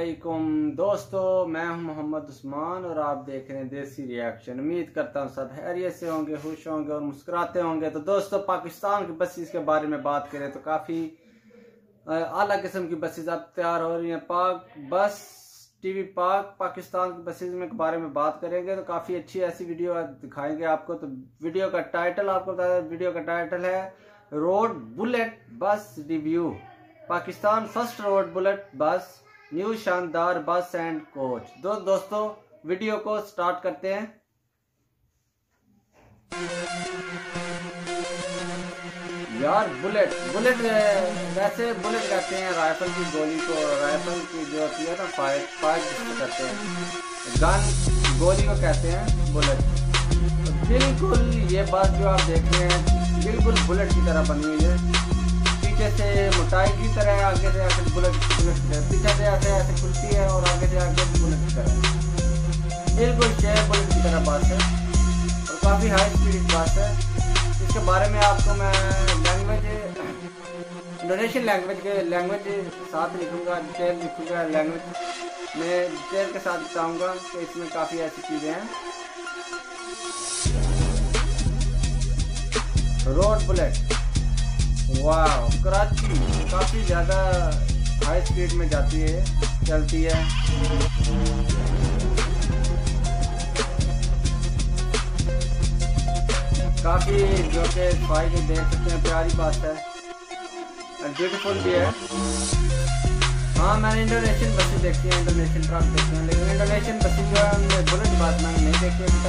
वालेकुम दोस्तों, मैं हूं मोहम्मद उस्मान और आप देख रहे हैं देसी रिएक्शन। उम्मीद करता हूं सब खैरियत से होंगे, खुश होंगे और मुस्कुराते होंगे। तो दोस्तों, पाकिस्तान की बसेस के बारे में बात करें तो काफ़ी आला किस्म की बसेस अब तैयार हो रही हैं। पाक बस टीवी पाकिस्तान की बसेस में के बारे में बात करेंगे तो काफ़ी अच्छी ऐसी वीडियो दिखाएंगे आपको। तो वीडियो का टाइटल आपको बता दें, वीडियो का टाइटल है रोड बुलेट बस review. Pakistan first road bullet बस, न्यू शानदार बस एंड कोच। दोस्तों वीडियो को स्टार्ट करते हैं। यार बुलेट वैसे बुलेट कहते हैं राइफल की गोली को, राइफल की जो होती है ना फायर करते हैं, गन गोली को कहते हैं बुलेट। तो बिल्कुल ये बात जो आप देख रहे हैं बिल्कुल बुलेट की तरह बनी हुई है। पीछे से मोटाई की तरह, आगे से आगे बुलेट पीछे से ऐसे खुलती है और आगे से आगे बुलेट की तरह, बिल्कुल शेयर बुलेट की तरह बस है और काफ़ी हाई स्पीड बस है। इसके बारे में आपको मैं इंडोनेशियन लैंग्वेज साथ लिखूंगा, डिटेल लिखूंगा, लैंग्वेज में डिटेल के साथ बताऊंगा कि इसमें काफ़ी ऐसी चीज़ें हैं। रोड बुलेट, वाह, कराची काफ़ी ज़्यादा हाई स्पीड में जाती है, चलती है। काफ़ी जो कि सफाई को देख सकते हैं, प्यारी बात है, ब्यूटीफुल भी है। हाँ, मैंने इंडोनेशियन बसें देखी हैं, इंडोनेशियन ट्रक देखते हैं, लेकिन इंडोनेशियन बसें जो है बुलेट बस मैंने नहीं देखी है अभी,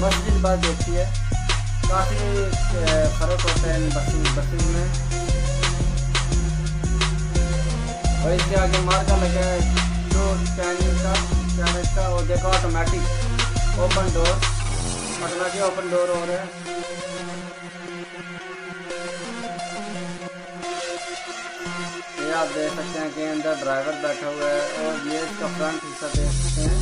मस्जिद बस देखी है। काफ़ी फ़र्क होता है इन बसें में। और इसके आगे मार्का लगा है जो चाइनीज का और देखो automatic open door, automatic open door हो रहा है। ये आप देख सकते हैं कि अंदर ड्राइवर बैठा हुआ है और ये इसका फ्रंट हिस्सा देख सकते हैं।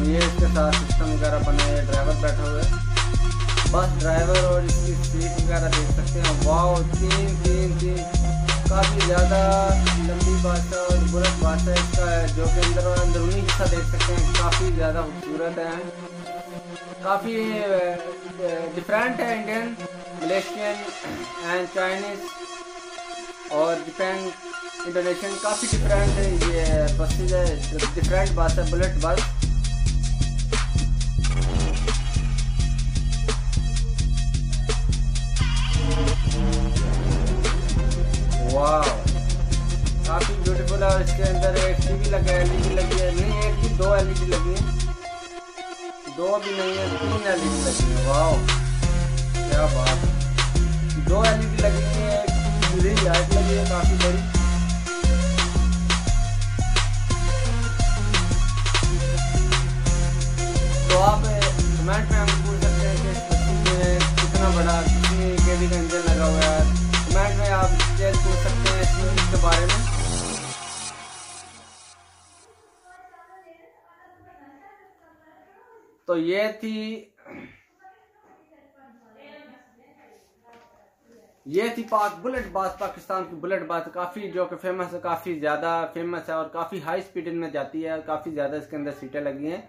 ये इसके साथ सिस्टम वगैरह बना है, ड्राइवर बैठा हुआ है, बस ड्राइवर और इसकी सीट वगैरह देख सकते हैं। वाओ, तीन काफ़ी ज़्यादा लंबी बस है और बुलेट बस है। इसका जो कि अंदरूनी हिस्सा देख सकते हैं, काफ़ी ज़्यादा खूबसूरत है, काफ़ी डिफरेंट है। इंडियन, मलेशियन एंड चाइनीज़ और जापान, इंडोनेशियन, काफ़ी डिफरेंट है ये बसेज है, डिफरेंट बस है बुलेट बस। वाह, काफ़ी ब्यूटीफुल है। और इसके अंदर एक टीवी लगा है, एलईडी लगी है, नहीं एक भी, दो एलईडी लगी है, दो भी नहीं है, 3 एलईडी लगी है। वाह, क्या बात, 2 एलईडी लगी है, एक ग्रीन लाइट लगी है काफ़ी बड़ी। तो आप कमेंट में हम पूछ सकते हैं कि इस बस में कितना बड़ा, कितनी केवी का इंजन लगा हुआ है। कमेंट में आप डिटेल पूछ सकते हैं इसके बारे में। तो ये थी बुलेट बस, पाकिस्तान की बुलेट बस, काफ़ी जो कि फेमस है, काफ़ी ज़्यादा फेमस है और काफ़ी हाई स्पीड में जाती है, काफ़ी ज़्यादा इसके अंदर सीटें लगी हैं।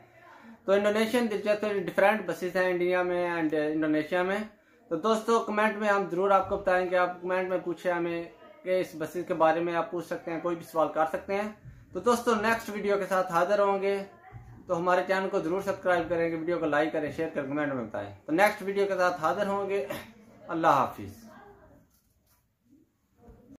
तो इंडोनेशियन डिफरेंट बसेस हैं इंडिया में एंड इंडोनेशिया में। तो दोस्तों कमेंट में हम ज़रूर आपको बताएंगे, आप कमेंट में पूछे हमें कि इस बसेस के बारे में आप पूछ सकते हैं, कोई भी सवाल कर सकते हैं। तो दोस्तों नेक्स्ट वीडियो के साथ हाजिर होंगे, तो हमारे चैनल को जरूर सब्सक्राइब करेंगे, वीडियो को लाइक करें, शेयर करें, कमेंट में बताएं। तो नेक्स्ट वीडियो के साथ हाजिर होंगे। अल्लाह हाफिज़।